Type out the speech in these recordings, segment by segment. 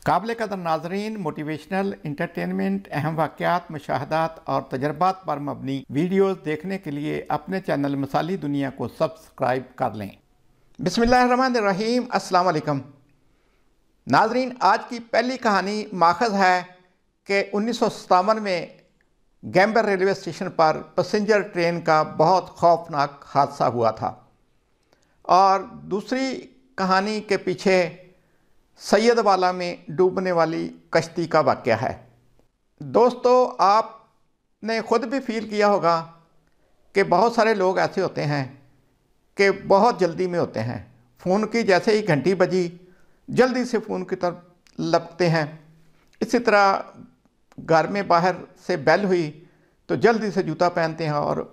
काबिल कदर नाजरीन, मोटिवेशनल, इंटरटेनमेंट, अहम वाक़यात, मुशाहदात और तजर्बात पर मबनी वीडियोज़ देखने के लिए अपने चैनल मिसाली दुनिया को सब्सक्राइब कर लें। बिस्मिल्लाहिर्रहमानिर्रहीम। अस्सलाम वालेकुम नाजरीन, आज की पहली कहानी माखज़ है कि 1957 में गैम्बर रेलवे स्टेशन पर पैसेंजर ट्रेन का बहुत खौफनाक हादसा हुआ था, और दूसरी कहानी के पीछे सैयदवाला में डूबने वाली कश्ती का वाक़या है। दोस्तों, आपने ख़ुद भी फील किया होगा कि बहुत सारे लोग ऐसे होते हैं कि बहुत जल्दी में होते हैं। फ़ोन की जैसे ही घंटी बजी जल्दी से फ़ोन की तरफ लपकते हैं। इसी तरह घर में बाहर से बेल हुई तो जल्दी से जूता पहनते हैं और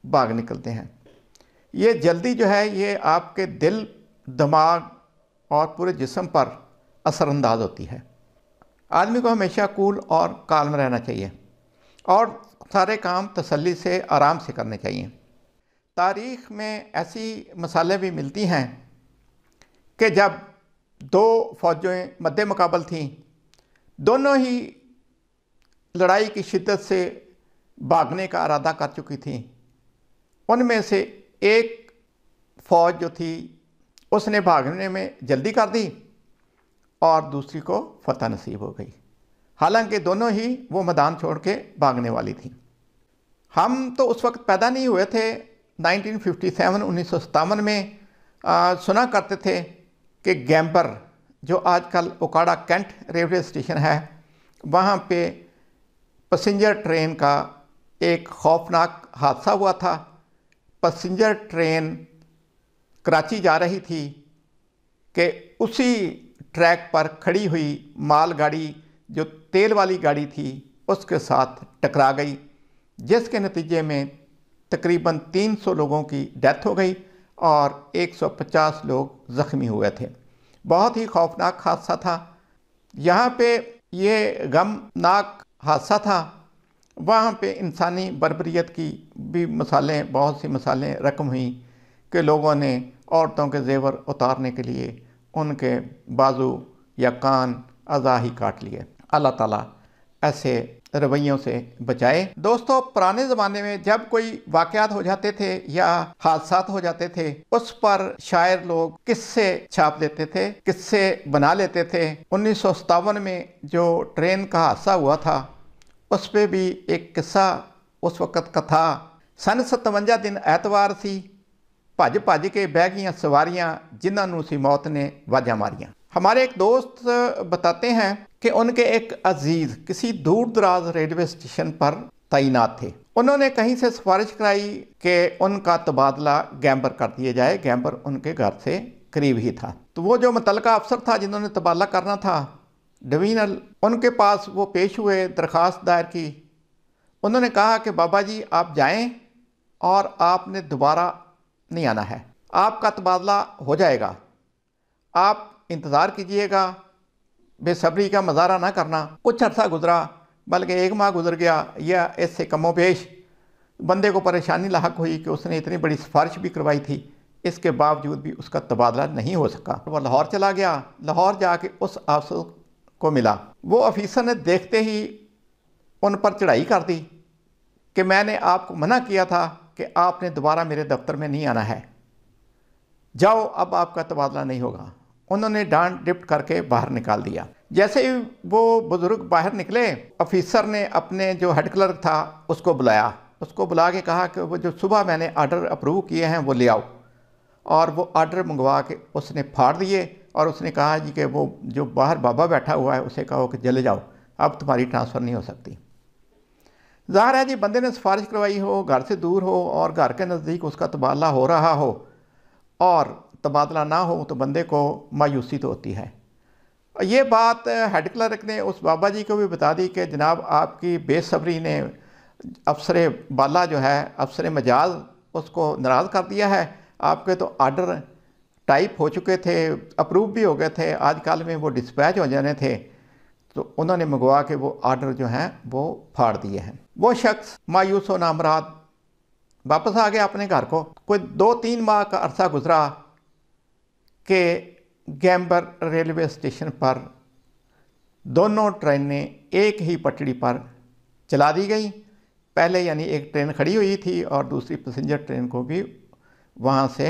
भाग निकलते हैं। ये जल्दी जो है ये आपके दिल, दिमाग और पूरे जिस्म पर असरअंदाज होती है। आदमी को हमेशा कूल और काल्म रहना चाहिए और सारे काम तसल्ली से, आराम से करने चाहिए। तारीख़ में ऐसी मिसालें भी मिलती हैं कि जब दो फ़ौजें मद्दे मुकाबल थीं, दोनों ही लड़ाई की शिद्दत से भागने का इरादा कर चुकी थीं। उनमें से एक फ़ौज जो थी उसने भागने में जल्दी कर दी और दूसरी को फतह नसीब हो गई। हालांकि दोनों ही वो मैदान छोड़ के भागने वाली थी। हम तो उस वक्त पैदा नहीं हुए थे। 1957 में सुना करते थे कि गैम्बर, जो आजकल ओकाड़ा कैंट रेलवे स्टेशन है, वहाँ पे पैसेंजर ट्रेन का एक खौफनाक हादसा हुआ था। पैसेंजर ट्रेन कराची जा रही थी कि उसी ट्रैक पर खड़ी हुई मालगाड़ी, जो तेल वाली गाड़ी थी, उसके साथ टकरा गई, जिसके नतीजे में तकरीबन 300 लोगों की डेथ हो गई और 150 लोग ज़ख्मी हुए थे। बहुत ही खौफनाक हादसा था। यहाँ पे ये गमनाक हादसा था, वहाँ पे इंसानी बर्बरियत की भी मिसालें, बहुत सी मिसालें रकम हुई कि लोगों ने औरतों के जेवर उतारने के लिए उनके बाजू या कान, अज़ा ही काट लिए। अल्लाह ताला ऐसे रवैयों से बचाए। दोस्तों, पुराने ज़माने में जब कोई वाक़यात हो जाते थे या हादसात हो जाते थे, उस पर शायर लोग किस्से छाप देते थे, किस्से बना लेते थे। 1957 में जो ट्रेन का हादसा हुआ था उस पर भी एक किस्सा उस वक़्त का था। सन 57 दिन ऐतवार सी, भज भज के बह गईयां सवारियां, जिन्होंने सी मौत ने वाजा मारियां। हमारे एक दोस्त बताते हैं कि उनके एक अजीज़ किसी दूर दराज रेलवे स्टेशन पर तैनात थे। उन्होंने कहीं से सिफारिश कराई कि उनका तबादला गैम्बर कर दिया जाए। गैम्बर उनके घर से करीब ही था। तो वो जो मुतलका अफसर था जिन्होंने तबादला करना था, डिवीजनल, उनके पास वो पेश हुए, दरख्वास्त दायर की। उन्होंने कहा कि बाबा जी आप जाएं और आपने दोबारा नहीं आना है, आपका तबादला हो जाएगा, आप इंतज़ार कीजिएगा, बेसब्री का मज़ारा ना करना। कुछ अर्सा गुजरा, बल्कि 1 माह गुजर गया या इससे कमोबेश। बंदे को परेशानी लाहक हुई कि उसने इतनी बड़ी सिफारिश भी करवाई थी, इसके बावजूद भी उसका तबादला नहीं हो सका। वह लाहौर चला गया। लाहौर जाके उस अफसर को मिला। वो ऑफिसर ने देखते ही उन पर चढ़ाई कर दी कि मैंने आपको मना किया था कि आपने दोबारा मेरे दफ्तर में नहीं आना है, जाओ, अब आपका तबादला नहीं होगा। उन्होंने डांट डिप्ट करके बाहर निकाल दिया। जैसे ही वो बुजुर्ग बाहर निकले, ऑफिसर ने अपने जो हेड क्लर्क था उसको बुलाया। उसको बुला के कहा कि वो जो सुबह मैंने आर्डर अप्रूव किए हैं वो ले आओ। और वो आर्डर मंगवा के उसने फाड़ दिए और उसने कहा जी कि वो जो बाहर बाबा बैठा हुआ है उसे कहो कि चले जाओ, अब तुम्हारी ट्रांसफ़र नहीं हो सकती। ज़ाहिर है जी, बंदे ने सिफारिश करवाई हो, घर से दूर हो और घर के नज़दीक उसका तबादला हो रहा हो और तबादला ना हो तो बंदे को मायूसी तो होती है। ये बात हेड क्लर्क ने उस बाबा जी को भी बता दी कि जनाब आपकी बेसब्री ने अफसर बाला जो है, अफसर मजाज, उसको नाराज़ कर दिया है। आपके तो आर्डर टाइप हो चुके थे, अप्रूव भी हो गए थे, आजकल में वो डिस्पैच हो जाने थे। तो उन्होंने मंगवा के वो आर्डर जो हैं वो फाड़ दिए हैं। वो शख्स मायूस व नामराद वापस आ गया अपने घर को। कोई 2-3 माह का अरसा गुजरा कि गैम्बर रेलवे स्टेशन पर दोनों ट्रेनें एक ही पटड़ी पर चला दी गई। पहले यानी एक ट्रेन खड़ी हुई थी और दूसरी पैसेंजर ट्रेन को भी वहाँ से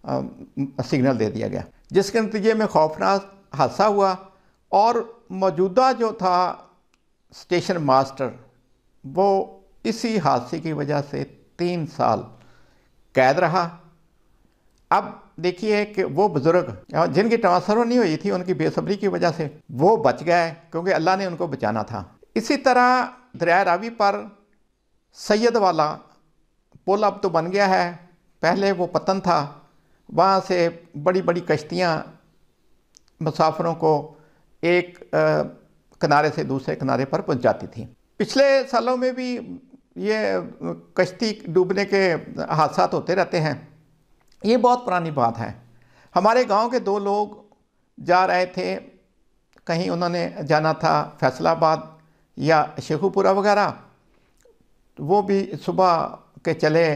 सिग्नल दे दिया गया, जिसके नतीजे में खौफनाक हादसा हुआ और मौजूदा जो था स्टेशन मास्टर वो इसी हादसे की वजह से 3 साल कैद रहा। अब देखिए कि वो बुज़ुर्ग जिनकी ट्रांसफ़र नहीं हुई थी, उनकी बेसब्री की वजह से वो बच गए क्योंकि अल्लाह ने उनको बचाना था। इसी तरह दरिया रावी पर सैयद वाला पुल अब तो बन गया है, पहले वो पतन था। वहाँ से बड़ी बड़ी कश्तियाँ मुसाफिरों को एक किनारे से दूसरे किनारे पर पहुँचाती थी। पिछले सालों में भी ये कश्ती डूबने के हादसा होते रहते हैं, ये बहुत पुरानी बात है। हमारे गांव के 2 लोग जा रहे थे कहीं, उन्होंने जाना था फैसलाबाद या शेखुपुरा वगैरह, वो भी सुबह के चले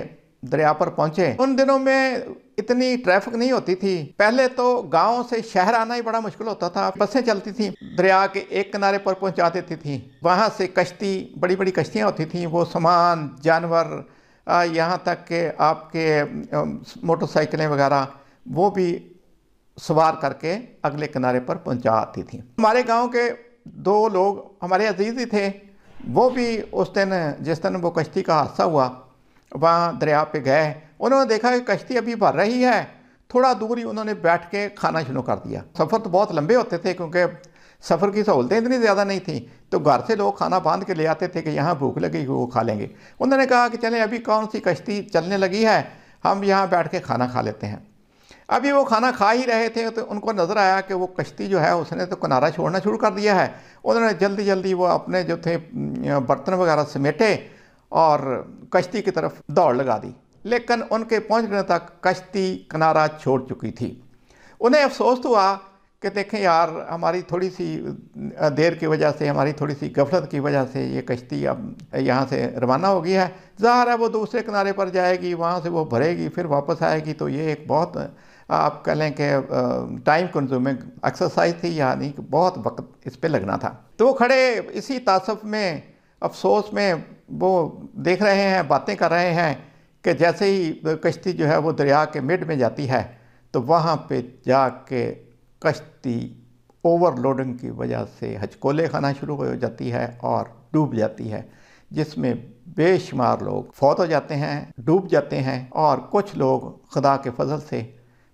दरिया पर पहुंचे। उन दिनों में इतनी ट्रैफिक नहीं होती थी। पहले तो गांव से शहर आना ही बड़ा मुश्किल होता था। बसें चलती थी, दरिया के एक किनारे पर पहुंचा देती थी, वहां से कश्ती, बड़ी बड़ी कश्तियां होती थी, वो सामान, जानवर, यहाँ तक कि आपके मोटरसाइकिलें वगैरह वो भी सवार करके अगले किनारे पर पहुंचा आती थी। हमारे गांव के 2 लोग हमारे अजीज़ ही थे, वो भी उस दिन जिस दिन वो कश्ती का हादसा हुआ वहाँ दरिया पे गए। उन्होंने देखा कि कश्ती अभी भर रही है, थोड़ा दूर ही उन्होंने बैठ के खाना शुरू कर दिया। सफ़र तो बहुत लंबे होते थे क्योंकि सफ़र की सहूलतें इतनी ज़्यादा नहीं थी, तो घर से लोग खाना बांध के ले आते थे कि यहाँ भूख लगेगी वो खा लेंगे। उन्होंने कहा कि चलें अभी कौन सी कश्ती चलने लगी है, हम यहाँ बैठ के खाना खा लेते हैं। अभी वो खाना खा ही रहे थे तो उनको नज़र आया कि वो कश्ती जो है उसने तो किनारा छोड़ना शुरू कर दिया है। उन्होंने जल्दी जल्दी वो अपने जो थे बर्तन वगैरह समेटे और कश्ती की तरफ दौड़ लगा दी, लेकिन उनके पहुंचने तक कश्ती किनारा छोड़ चुकी थी। उन्हें अफसोस हुआ कि देखें यार, हमारी थोड़ी सी देर की वजह से, हमारी थोड़ी सी गफलत की वजह से ये कश्ती अब यहाँ से रवाना हो गई है। ज़ाहिर है वो दूसरे किनारे पर जाएगी, वहाँ से वो भरेगी, फिर वापस आएगी, तो ये एक बहुत आप कह लें कि टाइम कंज्यूमिंग एक्सरसाइज थी, यानी कि बहुत वक्त इस पर लगना था। तो वो खड़े इसी तासुफ में, अफसोस में वो देख रहे हैं, बातें कर रहे हैं कि जैसे ही कश्ती जो है वो दरिया के मिड में जाती है तो वहाँ पे जाके कश्ती ओवरलोडिंग की वजह से हचकोले खाना शुरू हो जाती है और डूब जाती है, जिसमें बेशुमार लोग फौत हो जाते हैं, डूब जाते हैं, और कुछ लोग खुदा के फजल से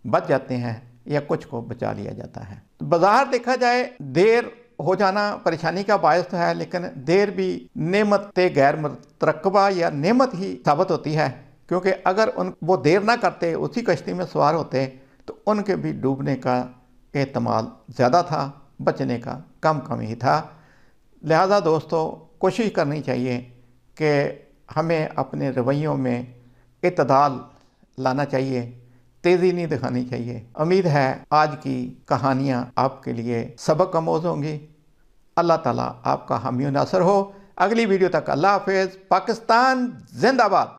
बच जाते हैं या कुछ को बचा लिया जाता है। तो बाज़ार देखा जाए देर हो जाना परेशानी का बायस तो है, लेकिन देर भी नेमत गैर मुतरकबा या नेमत ही साबित होती है, क्योंकि अगर वो देर ना करते, उसी कश्ती में सवार होते, तो उनके भी डूबने का एहतमाल ज़्यादा था, बचने का कम ही था। लिहाजा दोस्तों, कोशिश करनी चाहिए कि हमें अपने रवैयों में इत्तदाल लाना चाहिए, तेज़ी नहीं दिखानी चाहिए। उम्मीद है आज की कहानियाँ आपके लिए सबक आमोज़ होंगी। अल्लाह ताला आपका हामी नासर हो। अगली वीडियो तक अल्लाह हाफ़िज़। पाकिस्तान जिंदाबाद।